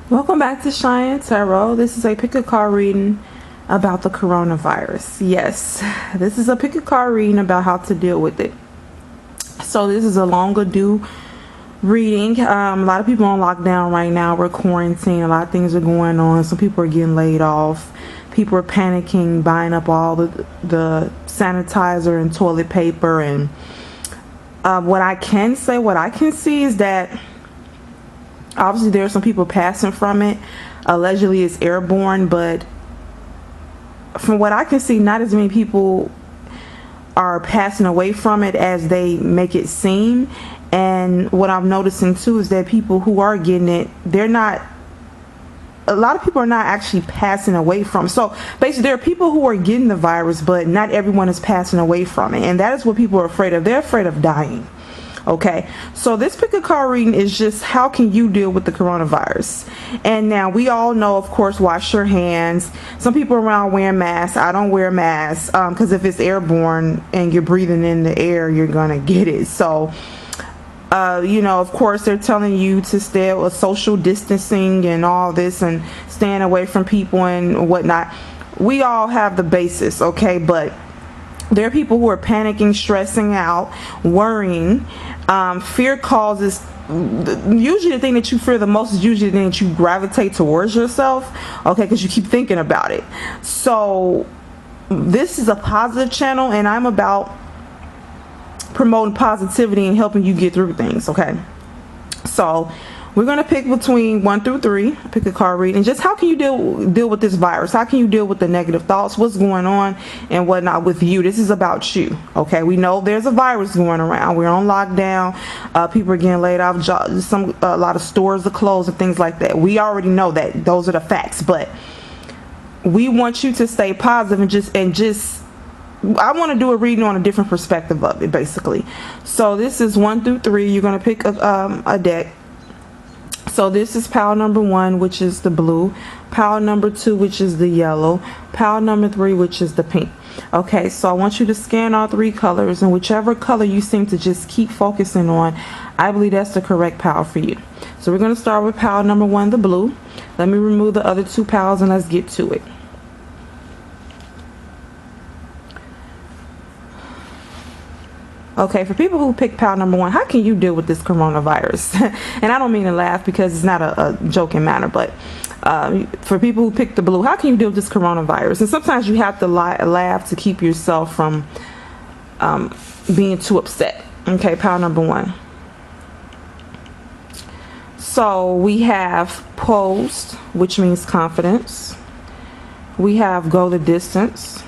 Welcome back to Cheyenne Tarot. This is a pick a card reading about the coronavirus. Yes, this is a pick a card reading about how to deal with it. So this is a long due reading. A lot of people on lockdown right now. We're quarantined. A lot of things are going on. Some people are getting laid off. People are panicking, buying up all the sanitizer and toilet paper. And what I can see is that obviously there are some people passing from it. Allegedly it's airborne, but from what I can see, not as many people are passing away from it as they make it seem. And what I'm noticing too is that people who are getting it, a lot of people are not actually passing away from it. So basically there are people who are getting the virus, but not everyone is passing away from it. And that is what people are afraid of. They're afraid of dying. Okay, so this pick a card reading is just how can you deal with the coronavirus. And now we all know, of course, wash your hands. Some people around wearing masks. I don't wear masks because if it's airborne and you're breathing in the air, you're gonna get it. So of course they're telling you to stay with social distancing and all this and staying away from people and whatnot. We all have the basis, okay, but there are people who are panicking, stressing out, worrying. Fear causes, usually the thing that you fear the most is usually the thing that you gravitate towards yourself, okay, because you keep thinking about it. So this is a positive channel, and I'm about promoting positivity and helping you get through things, okay? So we're going to pick between 1 through 3, pick a card reading. Just how can you deal with this virus? How can you deal with the negative thoughts? What's going on and whatnot with you? This is about you, okay? We know there's a virus going around. We're on lockdown. People are getting laid off. A lot of stores are closed and things like that. We already know that. Those are the facts. But we want you to stay positive and just I want to do a reading on a different perspective of it, basically. So this is 1 through 3. You're going to pick a deck. So this is pile number 1, which is the blue, pile number 2, which is the yellow, pile number 3, which is the pink. Okay, so I want you to scan all 3 colors, and whichever color you seem to just keep focusing on, I believe that's the correct pile for you. So we're going to start with pile number 1, the blue. Let me remove the other 2 piles and let's get to it. Okay, for people who pick pile number 1, how can you deal with this coronavirus? And I don't mean to laugh because it's not a joking matter, but for people who pick the blue, how can you deal with this coronavirus? And sometimes you have to laugh to keep yourself from being too upset. Okay, pile number 1. So we have posed, which means confidence. We have go the distance.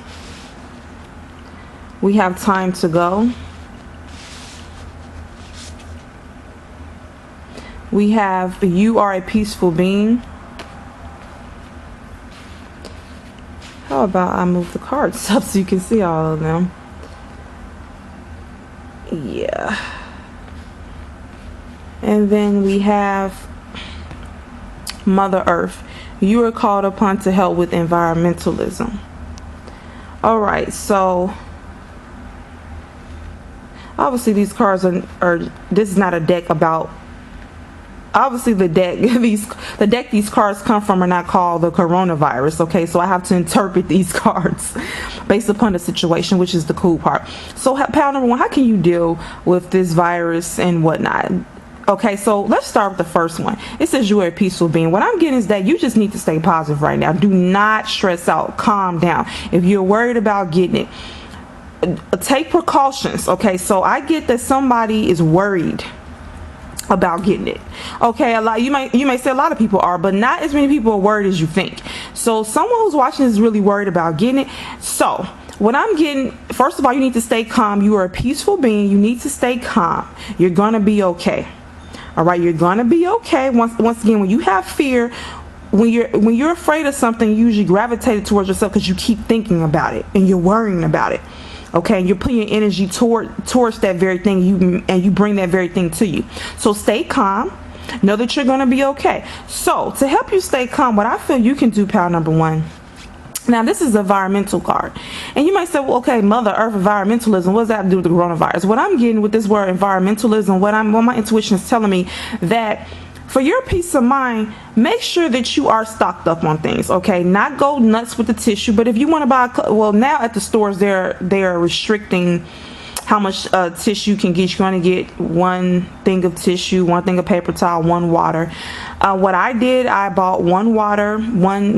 We have time to go. We have you are a peaceful being. How about I move the cards up so you can see all of them? Yeah. And then we have Mother Earth. You are called upon to help with environmentalism. All right, so obviously these cards are this is not a deck about. Obviously the deck these cards come from are not called the coronavirus, okay? So I have to interpret these cards based upon the situation, which is the cool part. So pile number 1, how can you deal with this virus and whatnot? Okay, so let's start with the first one. It says you are a peaceful being. What I'm getting is that you just need to stay positive right now. Do not stress out. Calm down. If you're worried about getting it, take precautions, okay? So I get that somebody is worried about getting it, okay? You may say a lot of people are, but not as many people are worried as you think. So someone who's watching is really worried about getting it. So what I'm getting, first of all, you need to stay calm. You are a peaceful being. You need to stay calm. You're gonna be okay. All right, you're gonna be okay. Once again, when you have fear, when you're afraid of something, you usually gravitate towards yourself because you keep thinking about it and you're worrying about it. Okay, and you're putting your energy towards that very thing, and you bring that very thing to you. So stay calm. Know that you're going to be okay. So to help you stay calm, what I feel you can do, pile number 1. Now this is an environmental card, and you might say, well, okay, Mother Earth, environmentalism, what does that have to do with the coronavirus? What I'm getting with this word environmentalism, what my intuition is telling me that for your peace of mind, make sure that you are stocked up on things, okay? Not go nuts with the tissue, but if you want to buy, well, now at the stores, they're restricting how much tissue you can get. You're going to get one thing of tissue, one thing of paper towel, one water. What I did, I bought one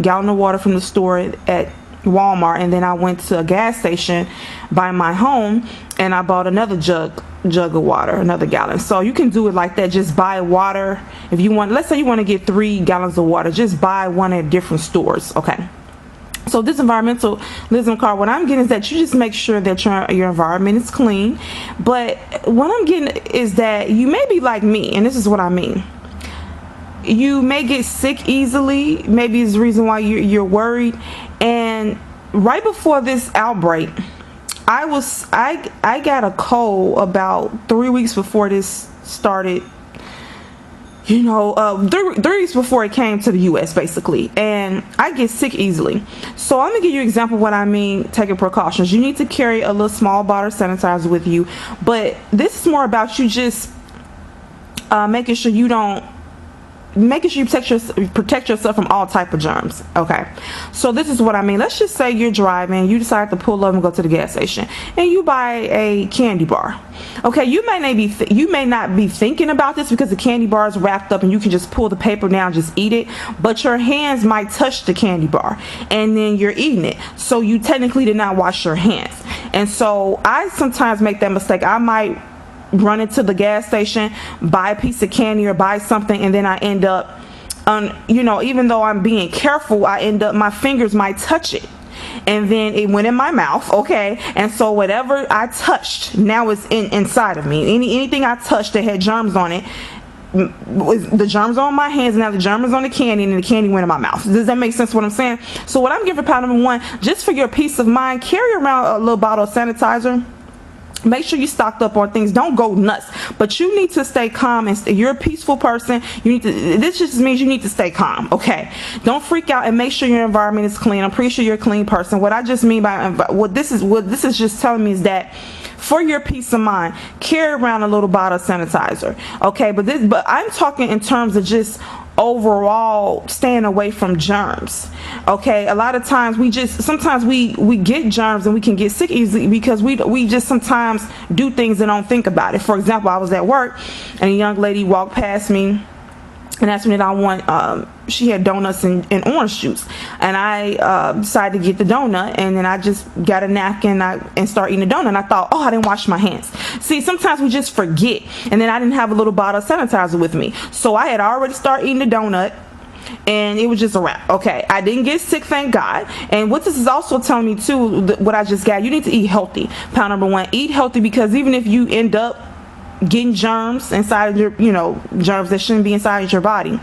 gallon of water from the store at Walmart, and then I went to a gas station by my home and I bought another jug of water, another gallon. So you can do it like that. Just buy water. If you want, let's say you want to get 3 gallons of water, just buy one at different stores, okay? So this environmentalism card, what I'm getting is that you just make sure that your environment is clean. But what I'm getting is that you may be like me, and this is what I mean. You may get sick easily. Maybe it's the reason why you're worried. And right before this outbreak, I got a cold about 3 weeks before this started. 3 weeks before it came to the U.S. basically, and I get sick easily. So I'm gonna give you an example of what I mean. Taking precautions. You need to carry a little small bottle of sanitizer with you, but this is more about you just making sure you protect yourself from all type of germs, okay? So this is what I mean. Let's just say you're driving, you decide to pull up and go to the gas station, and you buy a candy bar, okay? You may not be thinking about this because the candy bar is wrapped up and you can just pull the paper down, just eat it, but your hands might touch the candy bar and then you're eating it, so you technically did not wash your hands. And so I sometimes make that mistake. I might run into the gas station, buy a piece of candy or buy something, and then I end up even though I'm being careful, my fingers might touch it, and then it went in my mouth, okay? And so whatever I touched now is inside of me. Anything I touched that had germs on it, the germs on my hands, now the germ is on the candy, and the candy went in my mouth. Does that make sense what I'm saying? So what I'm giving for number 1, just for your peace of mind, carry around a little bottle of sanitizer. Make sure you stocked up on things. Don't go nuts, but you need to stay calm, and you're a peaceful person. This just means you need to stay calm, okay? Don't freak out, and make sure your environment is clean. I'm pretty sure you're a clean person. What I just mean by what this is just telling me is that for your peace of mind, carry around a little bottle of sanitizer, okay? But I'm talking in terms of just overall staying away from germs, okay? A lot of times sometimes we get germs and we can get sick easily because we just sometimes do things and don't think about it. For example, I was at work and a young lady walked past me and asked me that I want she had donuts and orange juice, and I decided to get the donut, and then I just got a napkin and started eating the donut, and I thought, oh, I didn't wash my hands. See, sometimes we just forget, and then I didn't have a little bottle of sanitizer with me, so I had already started eating the donut, and it was just a wrap, okay? I didn't get sick, thank God. And what this is also telling me too, what I just got, you need to eat healthy. Pound number 1, eat healthy, because even if you end up getting germs inside of your, germs that shouldn't be inside your body,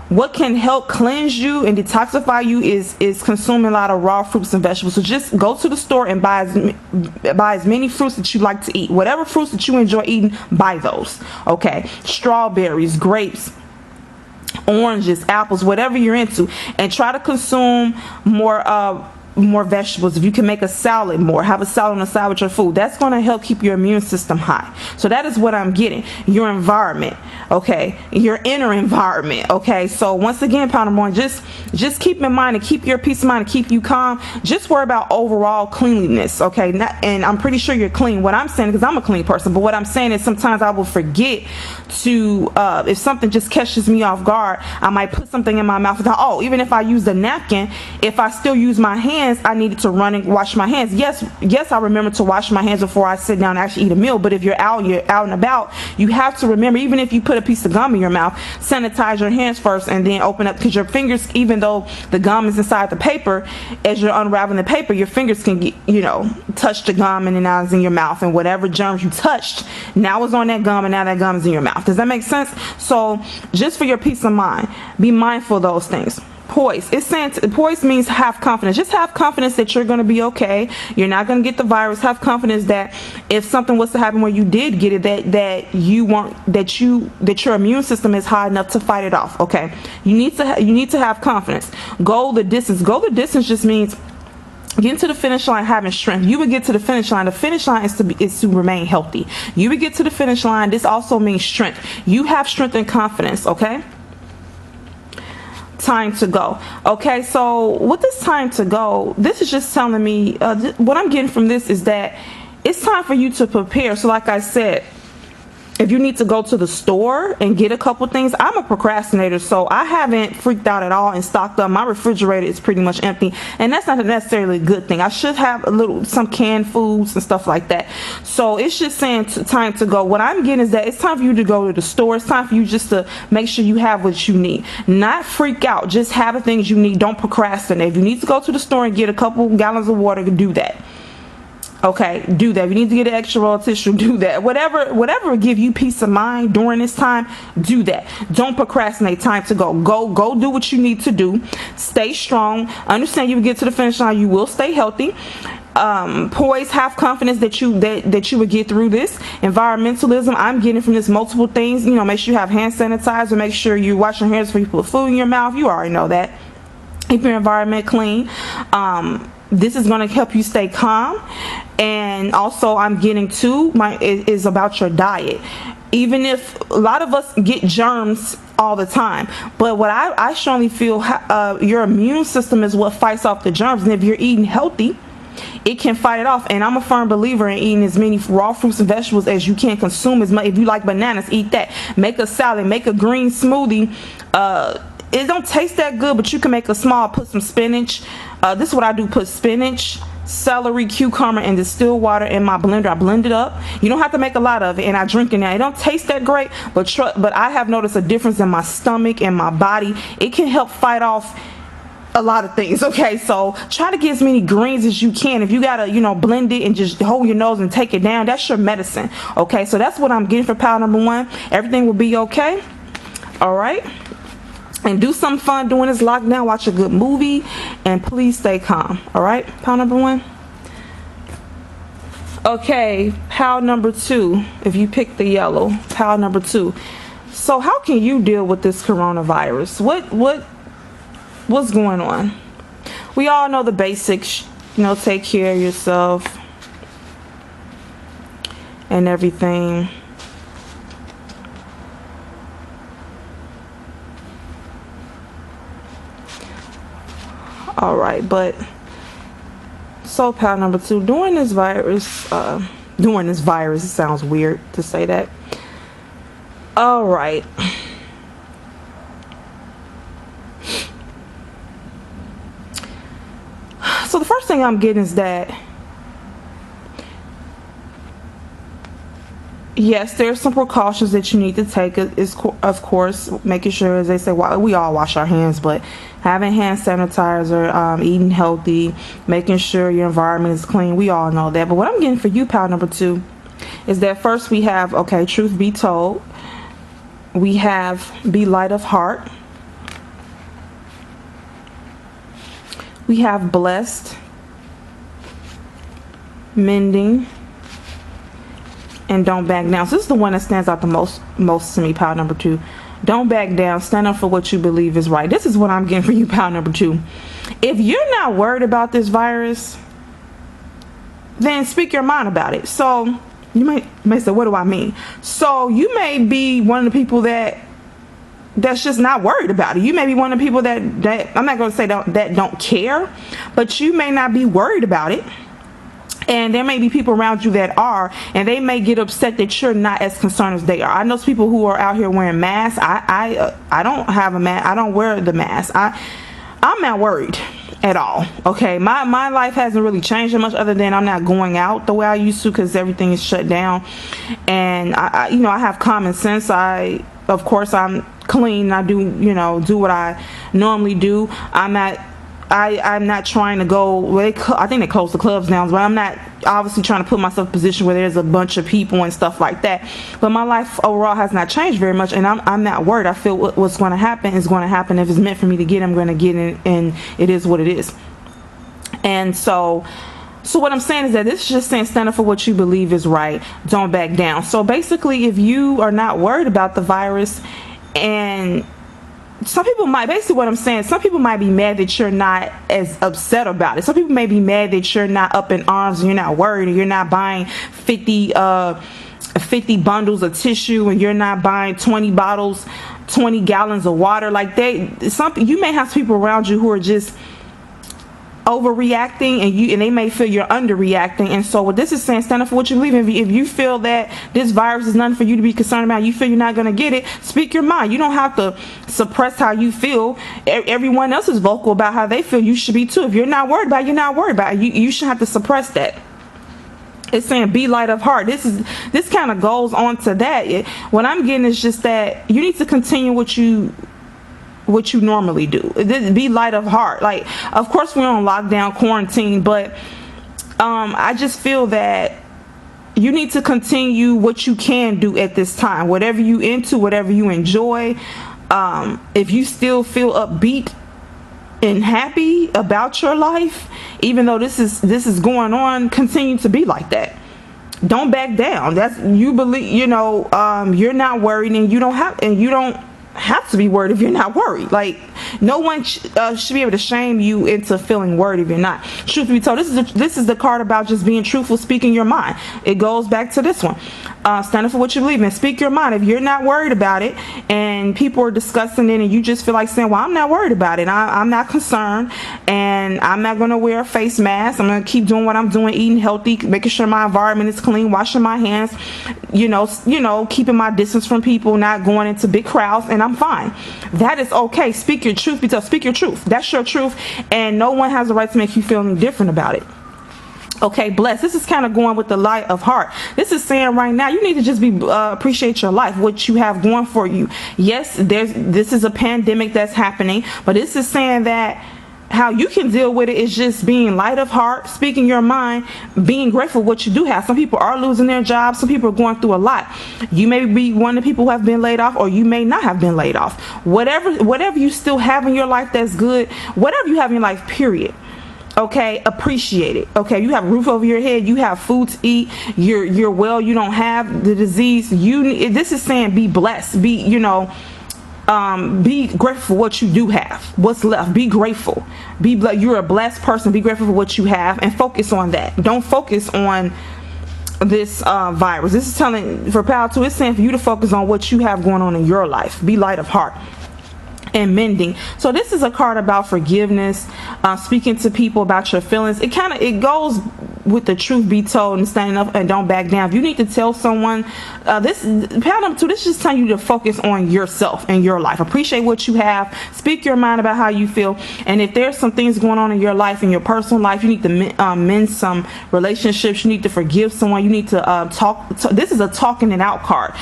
what can help cleanse you and detoxify you is consuming a lot of raw fruits and vegetables. So just go to the store and buy as many fruits that you like to eat. Whatever fruits that you enjoy eating, buy those, okay? Strawberries, grapes, oranges, apples, whatever you're into, and try to consume more vegetables. If you can make a salad more, have a salad on the side with your food, that's going to help keep your immune system high. So that is what I'm getting. Your environment, okay? Your inner environment, okay? So once again, Pounder One, just keep in mind and keep your peace of mind and keep you calm. Just worry about overall cleanliness, okay? And I'm pretty sure you're clean. What I'm saying, because I'm a clean person, but what I'm saying is sometimes I will forget to, if something just catches me off guard, I might put something in my mouth and thought, even if I use the napkin, if I still use my hands, I needed to run and wash my hands. Yes, I remember to wash my hands before I sit down and actually eat a meal. But if you're out and about, you have to remember, even if you put a piece of gum in your mouth, sanitize your hands first and then open up, because your fingers, even though the gum is inside the paper, as you're unraveling the paper, your fingers can get, touch the gum, and then now it's in your mouth, and whatever germs you touched now is on that gum, and now that gum is in your mouth. Does that make sense? So just for your peace of mind, be mindful of those things. Poise. It's saying poise means have confidence. Just have confidence that you're going to be okay. You're not going to get the virus. Have confidence that if something was to happen where you did get it, that your immune system is high enough to fight it off. Okay. You need to have confidence. Go the distance. Go the distance just means getting to the finish line, having strength. You would get to the finish line. The finish line is to remain healthy. You would get to the finish line. This also means strength. You have strength and confidence, okay? Time to go. Okay, so with this time to go, this is just telling me, what I'm getting from this is that it's time for you to prepare. So like I said, if you need to go to the store and get a couple things, I'm a procrastinator, so I haven't freaked out at all and stocked up. My refrigerator is pretty much empty, and that's not necessarily a good thing. I should have some canned foods and stuff like that. So it's just saying time to go. What I'm getting is that it's time for you to go to the store. It's time for you just to make sure you have what you need. Not freak out. Just have the things you need. Don't procrastinate. If you need to go to the store and get a couple gallons of water, do that. Okay, do that. If you need to get an extra roll of tissue, do that. Whatever will give you peace of mind during this time, do that. Don't procrastinate. Time to go. Go do what you need to do. Stay strong. Understand you will get to the finish line. You will stay healthy. Poise, have confidence that you would get through this. Environmentalism, I'm getting from this multiple things. You know, make sure you have hand sanitizer. Make sure you wash your hands before you put food in your mouth. You already know that. Keep your environment clean. This is going to help you stay calm. And also I'm getting to is about your diet. Even if a lot of us get germs all the time, but what I strongly feel, your immune system is what fights off the germs. And if you're eating healthy, it can fight it off. And I'm a firm believer in eating as many raw fruits and vegetables as you can consume. As much, if you like bananas, eat that. Make a salad, make a green smoothie. It don't taste that good, but you can make a small, put some spinach. This is what I do, put spinach, celery, cucumber, and distilled water in my blender. I blend it up. You don't have to make a lot of it, and I drink it now. It don't taste that great, but I have noticed a difference in my stomach and my body. It can help fight off a lot of things. Okay, so try to get as many greens as you can. If you gotta, blend it and just hold your nose and take it down, that's your medicine. Okay, so that's what I'm getting for pile number 1. Everything will be okay. All right. And do something fun during this lockdown. Watch a good movie. And please stay calm. Alright? Pile number 1. Okay. Pile number 2. If you pick the yellow. Pile number 2. So how can you deal with this coronavirus? What's going on? We all know the basics. Take care of yourself. And everything. All right, but so pile number 2, during this virus, it sounds weird to say that. All right. So the first thing I'm getting is that, yes, there's some precautions that you need to take. Is of course making sure, as they say, we all wash our hands, but having hand sanitizer, eating healthy, making sure your environment is clean. We all know that. But what I'm getting for you, pile number 2, is that first we have, okay, truth be told, we have be light of heart, we have blessed, mending, and don't back down. So this is the one that stands out the most to me, pile number 2. Don't back down. Stand up for what you believe is right. This is what I'm getting for you, pile number 2. If you're not worried about this virus, then speak your mind about it. So you may say, what do I mean? So you may be one of the people that's just not worried about it. You may be one of the people that I'm not going to say that don't care, but you may not be worried about it. And there may be people around you that are, and they may get upset that you're not as concerned as they are. I know people who are out here wearing masks. I don't have a mask. I don't wear the mask. I'm not worried at all. Okay, my life hasn't really changed that much, other than I'm not going out the way I used to because everything is shut down. And I have common sense. Of course, I'm clean. I do what I normally do. I'm not trying to go. I think they close the clubs now, but I'm not obviously trying to put myself in a position where there's a bunch of people and stuff like that. But my life overall has not changed very much, and I'm not worried. I feel what's going to happen is going to happen. If it's meant for me to get, I'm going to get it, and it is what it is. And so what I'm saying is that this is just saying stand up for what you believe is right. Don't back down. So basically, if you are not worried about the virus and some people might, basically what I'm saying, some people might be mad that you're not as upset about it. Some people may be mad that you're not up in arms and you're not worried, and you're not buying 50 bundles of tissue, and you're not buying 20 bottles, 20 gallons of water. Like you may have people around you who are just overreacting, and they may feel you're underreacting. And so what this is saying, stand up for what you believe in. If you feel that this virus is nothing for you to be concerned about, you feel you're not going to get it, speak your mind. You don't have to suppress how you feel. Everyone else is vocal about how they feel. You should be too. If you're not worried about it, you're not worried about it. You shouldn't have to suppress that. It's saying be light of heart. This kind of goes on to that. What I'm getting is just that you need to continue what you normally do. Be light of heart. Like, of course we're on lockdown, quarantine, but I just feel that you need to continue what you can do at this time. Whatever you into, whatever you enjoy. If you still feel upbeat and happy about your life, even though this is going on, continue to be like that. Don't back down. That's, you believe, you're not worried, and you don't have to be worried if you're not worried. Like, no one should be able to shame you into feeling worried if you're not. Truth be told, this is the card about just being truthful, speaking your mind. It goes back to this one. Stand up for what you believe in. Speak your mind. If you're not worried about it and people are discussing it, and you just feel like saying, well, I'm not worried about it, I'm not concerned, and I'm not going to wear a face mask, I'm going to keep doing what I'm doing, eating healthy, making sure my environment is clean, washing my hands, keeping my distance from people, not going into big crowds, and I'm fine. That is okay. Speak your truth, because speak your truth. That's your truth, and no one has the right to make you feel any different about it. Okay, blessed. This is kind of going with the light of heart. This is saying right now you need to just be appreciate your life, what you have going for you. Yes, this is a pandemic that's happening, but this is saying that how you can deal with it is just being light of heart, speaking your mind, being grateful for what you do have. Some people are losing their jobs. Some people are going through a lot. You may be one of the people who have been laid off, or you may not have been laid off. Whatever you still have in your life that's good, whatever you have in your life, period. Okay, appreciate it. Okay, you have a roof over your head, you have food to eat, you're well, you don't have the disease. This is saying be blessed, be grateful for what you do have, what's left. Be grateful, you're a blessed person. Be grateful for what you have and focus on that. Don't focus on this virus. This is telling, for Power 2, it's saying for you to focus on what you have going on in your life. Be light of heart and mending. So this is a card about forgiveness, speaking to people about your feelings. It goes with the truth be told and standing up and don't back down. If you need to tell someone, this is just telling you to focus on yourself and your life. Appreciate what you have. Speak your mind about how you feel. And if there's some things going on in your life, in your personal life, you need to mend some relationships. You need to forgive someone. You need to talk. This is a talking it out card.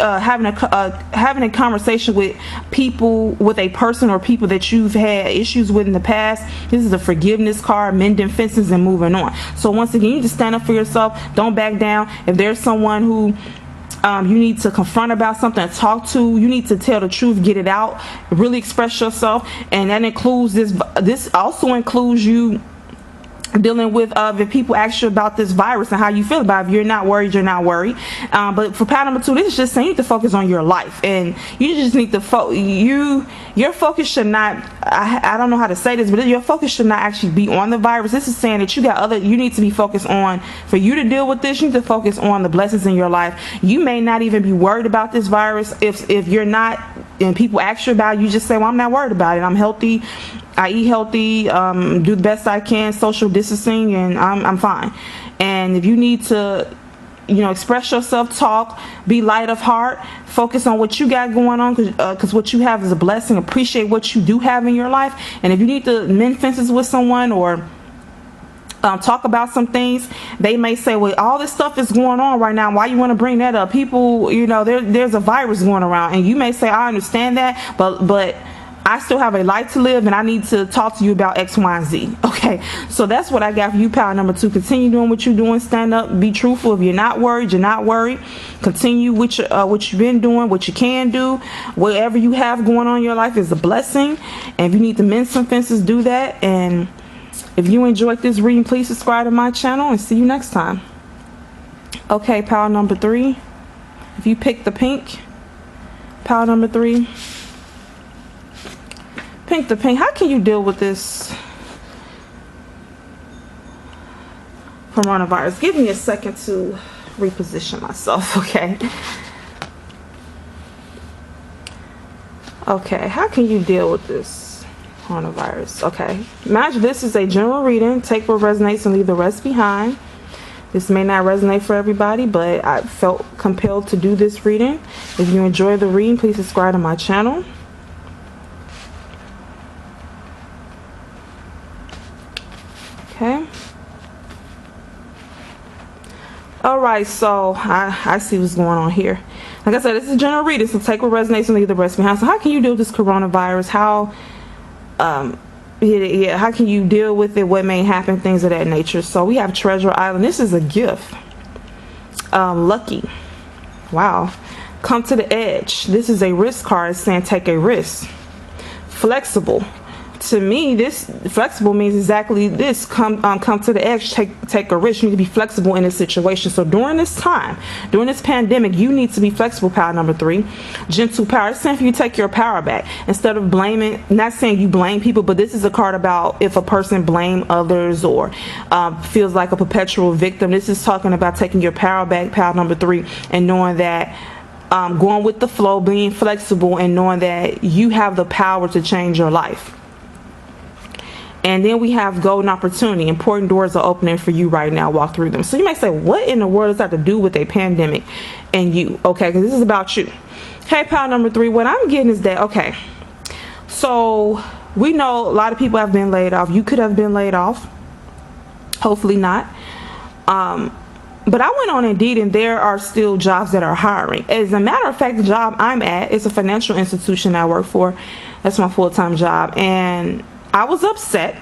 Having a conversation with people, with a person or people that you've had issues with in the past. This is a forgiveness card, mending fences and moving on. So once again, you need to stand up for yourself. Don't back down. If there's someone who you need to confront about something, talk to, you need to tell the truth, get it out, really express yourself. And that includes this also includes you dealing with if people ask you about this virus and how you feel about it. If you're not worried, you're not worried. But for pattern number 2, this is just saying you need to focus on your life, and you just need to your focus should not, I don't know how to say this, but your focus should not actually be on the virus. This is saying that you need to be focused on, for you to deal with this, you need to focus on the blessings in your life. You may not even be worried about this virus. If you're not, and people ask you about it, you just say, well, I'm not worried about it. I'm healthy. I eat healthy, do the best I can, social distancing, and I'm fine. And if you need to, express yourself, talk, be light of heart, focus on what you got going on, because what you have is a blessing. Appreciate what you do have in your life. And if you need to mend fences with someone or talk about some things, they may say, well, all this stuff is going on right now, why you want to bring that up? People, there's a virus going around, and you may say, I understand that, but I still have a life to live, and I need to talk to you about X, Y, and Z. Okay, so that's what I got for you, power number 2. Continue doing what you're doing. Stand up, be truthful. If you're not worried, you're not worried. Continue with what you've been doing, what you can do. Whatever you have going on in your life is a blessing, and if you need to mend some fences, do that. And if you enjoyed this reading, please subscribe to my channel, and see you next time. Okay, power number 3. If you picked the pink, power number 3. Pink the Pink, how can you deal with this coronavirus? Give me a second to reposition myself, okay? Okay, how can you deal with this coronavirus? Okay, imagine this is a general reading. Take what resonates and leave the rest behind. This may not resonate for everybody, but I felt compelled to do this reading. If you enjoy the reading, please subscribe to my channel. Okay. Alright, so I see what's going on here. Like I said, this is a general reading, so take what resonates and leave the rest behind. So how can you deal with this coronavirus? How how can you deal with it? What may happen? Things of that nature. So we have Treasure Island. This is a gift. Lucky. Wow. Come to the edge. This is a risk card saying take a risk. Flexible. To me, this flexible means exactly this. Come to the edge, take a risk. You need to be flexible in this situation. So during this time, during this pandemic, you need to be flexible. Power number 3. Gentle power. It's time for you to take your power back. Instead of blaming, not saying you blame people, but this is a card about if a person blame others or feels like a perpetual victim. This is talking about taking your power back. Power number 3, and knowing that going with the flow, being flexible, and knowing that you have the power to change your life. And then we have golden opportunity. Important doors are opening for you right now. Walk through them. So you might say, what in the world does that have to do with a pandemic and you? Okay, because this is about you. Okay, power number 3. What I'm getting is that, okay, so we know a lot of people have been laid off. You could have been laid off. Hopefully not. But I went on Indeed, and there are still jobs that are hiring. As a matter of fact, the job I'm at is a financial institution I work for. That's my full-time job. And I was upset,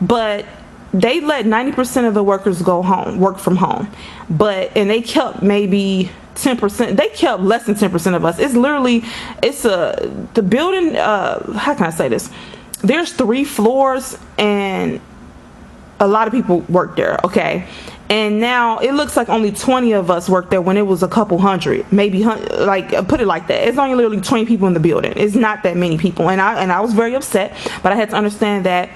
but they let 90% of the workers go home, work from home. And they kept maybe 10%. They kept less than 10% of us. It's literally, the building, how can I say this? There's 3 floors and a lot of people work there, okay? And now it looks like only 20 of us work there when it was a couple hundred, maybe, like, put it like that. It's only literally 20 people in the building. It's not that many people. And I was very upset, but I had to understand that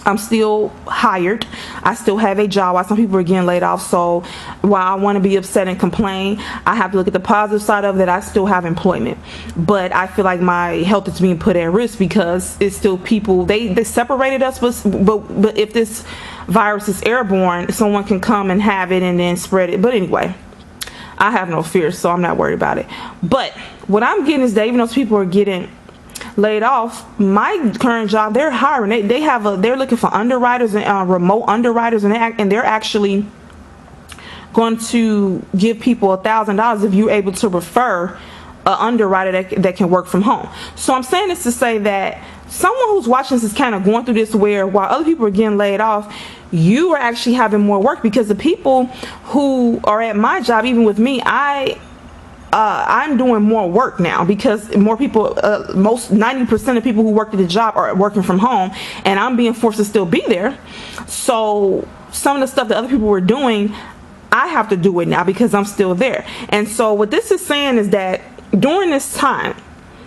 I'm still hired. I still have a job while some people are getting laid off. So while I want to be upset and complain, I have to look at the positive side of it. I still have employment, but I feel like my health is being put at risk because it's still people, they separated us, but if this virus is airborne, someone can come and have it and then spread it. But anyway, I have no fear, so I'm not worried about it. But what I'm getting is that even though people are getting laid off, my current job, they're hiring. They're looking for underwriters and remote underwriters, and they're actually going to give people $1,000 if you're able to refer an underwriter that can work from home. So I'm saying this to say that someone who's watching this is kind of going through this, where while other people are getting laid off, you are actually having more work, because the people who are at my job, even with me, I'm doing more work now because more people, most 90% of people who work at the job are working from home, and I'm being forced to still be there. So some of the stuff that other people were doing, I have to do it now because I'm still there. And so what this is saying is that during this time,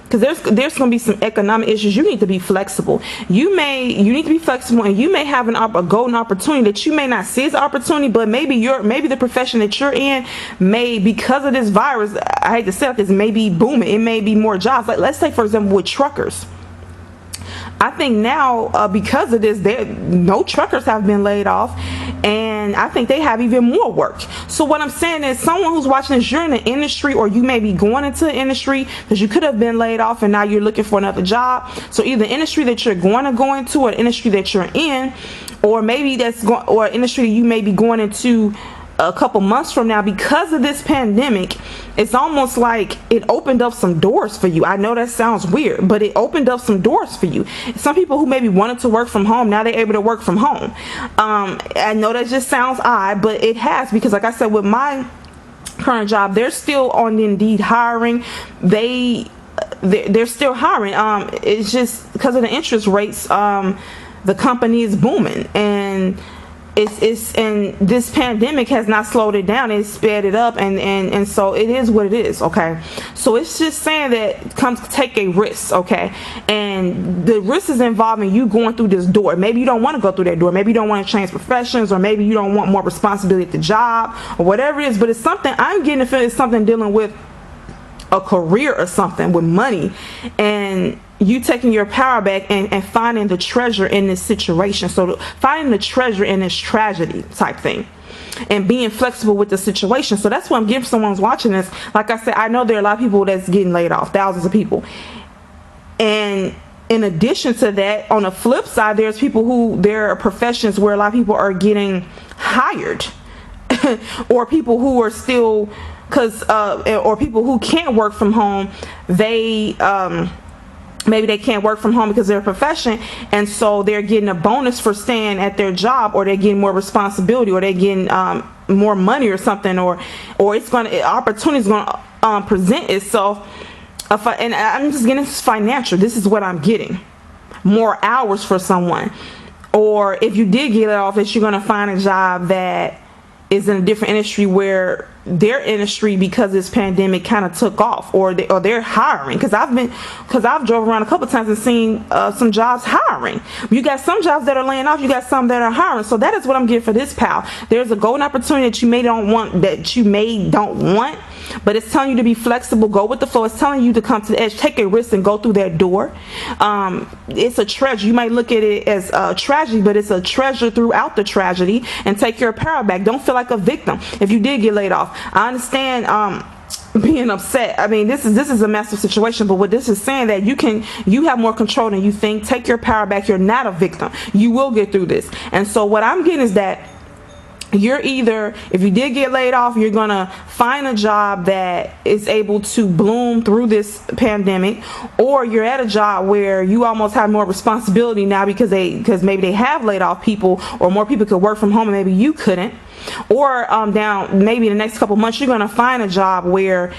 because there's going to be some economic issues, you need to be flexible. You need to be flexible, and you may have a golden opportunity that you may not see as an opportunity, but maybe the profession that you're in may, because of this virus, I hate to say this, may be booming. It may be more jobs. Like, let's say, for example, with truckers. I think now, because of this, no truckers have been laid off, and I think they have even more work. So what I'm saying is, someone who's watching this, you're in the industry, or you may be going into the industry because you could have been laid off and now you're looking for another job. So either the industry that you're going to go into, or the industry that you're in, or maybe or industry you may be going into a couple months from now. Because of this pandemic, it's almost like it opened up some doors for you. I know that sounds weird, but it opened up some doors for you. Some people who maybe wanted to work from home, now they're able to work from home. I know that just sounds odd, but it has, because like I said, with my current job, they're still on Indeed hiring. They're still hiring. It's just because of the interest rates, the company is booming, and it's and this pandemic has not slowed it down. It's sped it up, and so it is what it is. Okay, so it's just saying that come take a risk. Okay, and the risk is involving you going through this door. Maybe you don't want to go through that door. Maybe you don't want to change professions, or maybe you don't want more responsibility at the job, or whatever it is. But it's something I'm getting to feel it's something dealing with a career or something with money, and you taking your power back and finding the treasure in this situation. So finding the treasure in this tragedy type thing, and being flexible with the situation. So that's what I'm giving someone's watching this. Like I said, I know there are a lot of people that's getting laid off, thousands of people. And in addition to that, on the flip side, there's people who, there are professions where a lot of people are getting hired or people who are still, or people who can't work from home, they maybe they can't work from home because of their profession, and so they're getting a bonus for staying at their job, or they're getting more responsibility, or they're getting more money or something, or it's gonna, opportunity is gonna present itself. And I'm just getting this financial. This is what I'm getting. More hours for someone, or if you did get it off, that you're gonna find a job that is in a different industry where their industry, because this pandemic, kind of took off, or they're hiring. Because I've drove around a couple times and seen some jobs hiring. You got some jobs that are laying off, you got some that are hiring. So that is what I'm getting for this, pal. There's a golden opportunity that you may don't want, but it's telling you to be flexible, go with the flow. It's telling you to come to the edge, take a risk, and go through that door. It's a treasure. You might look at it as a tragedy, but it's a treasure throughout the tragedy. And take your power back. Don't feel like a victim if you did get laid off. I understand being upset. I mean, this is a massive situation, but what this is saying, that you have more control than you think. Take your power back. You're not a victim. You will get through this. And so what I'm getting is that you're either, if you did get laid off, you're gonna find a job that is able to bloom through this pandemic, or you're at a job where you almost have more responsibility now because maybe they have laid off people, or more people could work from home and maybe you couldn't. Or down maybe in the next couple months, you're gonna find a job where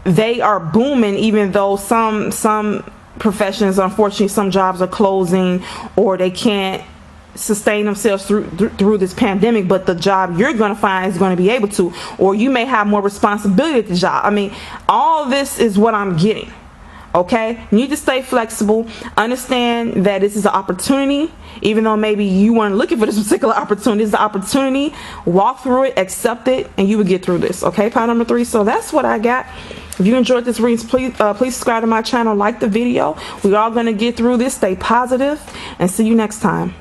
they are booming, even though some professions, unfortunately, some jobs are closing, or they can't sustain themselves through this pandemic, but the job you're going to find is going to be able to, or you may have more responsibility at the job. I mean, all this is what I'm getting. Okay, you need to stay flexible. Understand that this is an opportunity, even though maybe you weren't looking for this particular opportunity. It's an opportunity. Walk through it, accept it, and you will get through this. Okay, part number 3. So that's what I got. If you enjoyed this reading, please subscribe to my channel, like the video. We're all going to get through this. Stay positive, and see you next time.